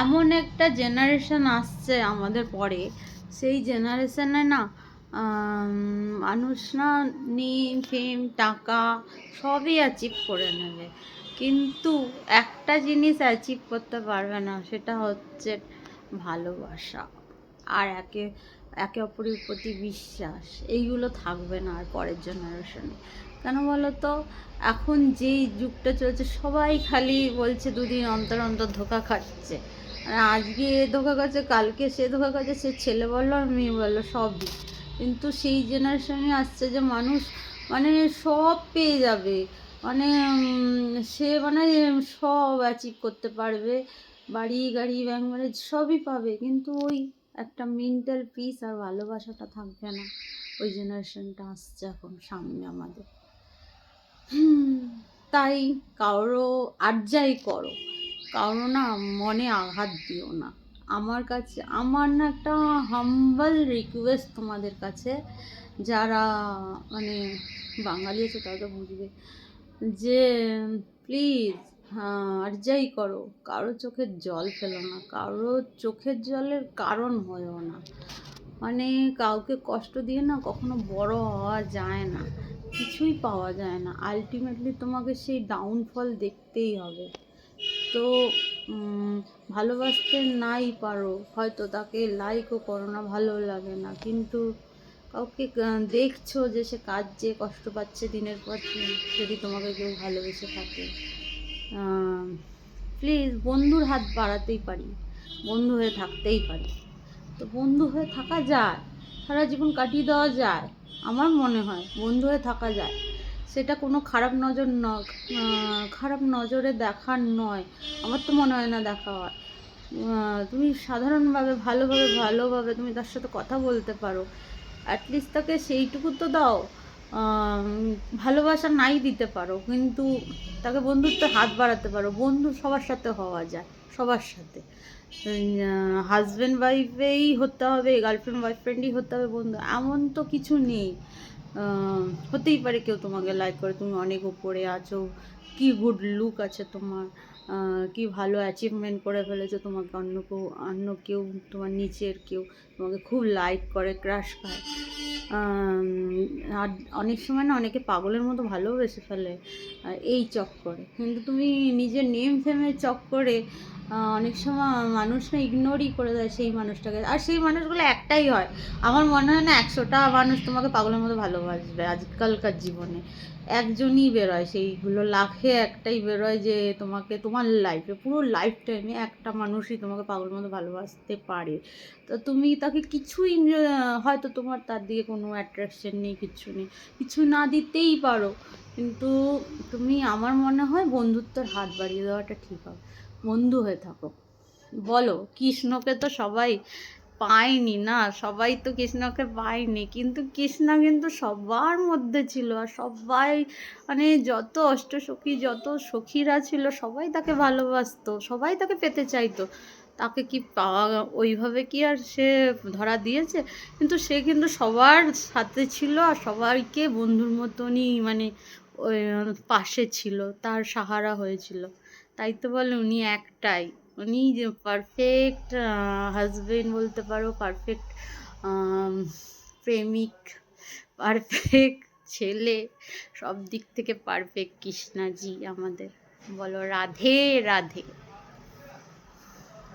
এমন একটা জেনারেশন আসছে আমাদের পরে, সেই জেনারেশনে না মানুষ না নেম ফেম টাকা সবই অ্যাচিভ করে নেবে, কিন্তু একটা জিনিস অ্যাচিভ করতে পারবে না, সেটা হচ্ছে ভালোবাসা আর একে একে অপরের প্রতি বিশ্বাস। এইগুলো থাকবে না আর পরের জেনারেশনে। কেন বলো তো, এখন যেই যুগটা চলছে সবাই খালি বলছে দুদিন অন্তর অন্তর ধোঁকা খাচ্ছে, আর আজকে এ ধোঁকা খাচ্ছে, কালকে সে ধোঁকা খাচ্ছে, সে ছেলে বললো আর মেয়ে বললো সবই। কিন্তু সেই জেনারেশনে আসছে যে মানুষ মানে সব পেয়ে যাবে, মানে সে মানে সব অ্যাচিভ করতে পারবে, বাড়ি গাড়ি ব্যাংক ব্যালেন্স সবই পাবে, কিন্তু ওই একটা মেন্টাল পিস আর ভালোবাসাটা থাকবে না। ওই জেনারেশনটা আসছে এখন সামনে আমাদের। তাই কারো আর যাই করো, কারো না মনে আঘাত দিও না। আমার কাছে আমার না একটা হাম্বল রিকোয়েস্ট তোমাদের কাছে, যারা মানে বাঙালি আছে তারা তো বুঝবে, যে প্লিজ আর যাই করো, কারো চোখের জল ফেলো না, কারো চোখের জলের কারণ হয়েও না। মানে কাউকে কষ্ট দিয়ে না কখনো বড় হওয়া যায় না, কিছুই পাওয়া যায় না, আলটিমেটলি তোমাকে সেই ডাউনফল দেখতেই হবে। তো ভালোবাসতে নাই পারো, হয়তো তাকে লাইকও করো না, ভালো লাগে না, কিন্তু কাউকে দেখছো যে সে কাঁদছে কষ্ট পাচ্ছে দিনের পর দিন, যদি তোমাকে কেউ ভালোবেসে থাকে, প্লিজ বন্ধুর হাত বাড়াতেই পারি, বন্ধু হয়ে থাকতেই পারি। তো বন্ধু হয়ে থাকা যায়, সারা জীবন কাটিয়ে দেওয়া যায়, আমার মনে হয় বন্ধু হয়ে থাকা যায়। সেটা কোনো খারাপ নজর খারাপ নজরে দেখার নয়, আমার তো মনে হয় না দেখা হয়। তুমি সাধারণভাবে ভালোভাবে তুমি তার সাথে কথা বলতে পারো, অ্যাটলিস্ট তাকে সেইটুকু তো দাও। ভালোবাসা নাই দিতে পারো, কিন্তু তাকে বন্ধুত্বের হাত বাড়াতে পারো। বন্ধু সবার সাথে হওয়া যায়, সবার সাথে। হাজব্যান্ড ওয়াইফেই হতে হবে, গার্লফ্রেন্ড বয়ফ্রেন্ডই হতে হবে বন্ধু, এমন তো কিছু নেই। হতেই পারে কেউ তোমাকে লাইক করে, তুমি অনেক উপরে আছো, কি গুড লুক আছে তোমার, কি ভালো অ্যাচিভমেন্ট করে ফেলেছো, তোমাকে অন্য কেউ তোমার নিচের কেউ তোমাকে খুব লাইক করে, ক্রাশ খায়। আর অনেক সময় না অনেকে পাগলের মতো ভালোবেসে ফেলে এই চক্করে, কিন্তু তুমি নিজের নেম ফেমের চক্করে অনেক সময় মানুষ না ইগনোরই করে দেয় সেই মানুষটাকে, আর সেই মানুষগুলো একটাই হয়। আমার মনে হয় না 100টা মানুষ তোমাকে পাগলের মতো ভালোবাসবে আজকালকার জীবনে, একজনই বেরোয়, সেইগুলো লাখে একটাই বেরোয় যে তোমাকে তোমার লাইফে পুরো লাইফ টাইমে একটা মানুষই তোমাকে পাগলের মতো ভালোবাসতে পারে। তো তুমি তাকে কিছুই হয়তো তোমার তার দিকে কোনো অ্যাট্রাকশন নেই, কিছু নেই, কিছু না দিতেই পারো, কিন্তু তুমি আমার মনে হয় বন্ধুত্বের হাত বাড়িয়ে দেওয়াটা ঠিক হবে। বন্ধু হয়ে থাকো। বলো, কৃষ্ণকে তো সবাই পায়নি না, সবাই তো কৃষ্ণকে পায়নি, কিন্তু কৃষ্ণ কিন্তু সবার মধ্যে ছিল, আর সবাই মানে যত অষ্টসখী যত সখীরা ছিল সবাই তাকে ভালোবাসতো, সবাই তাকে পেতে চাইতো। তাকে কি পাওয়া ওইভাবে কি আর সে ধরা দিয়েছে? কিন্তু সে কিন্তু সবার সাথে ছিল, আর সবাইকে বন্ধুর মতনই মানে ওই পাশে ছিল, তার সাহারা হয়েছিল। তাই তো বলে উনি একটাই, উনি যে পারফেক্ট হাজবেন্ড বলতে পারো, পারফেক্ট প্রেমিক, পারফেক্ট ছেলে, সব দিক থেকে পারফেক্ট কৃষ্ণাজি আমাদের। বলো রাধে রাধে।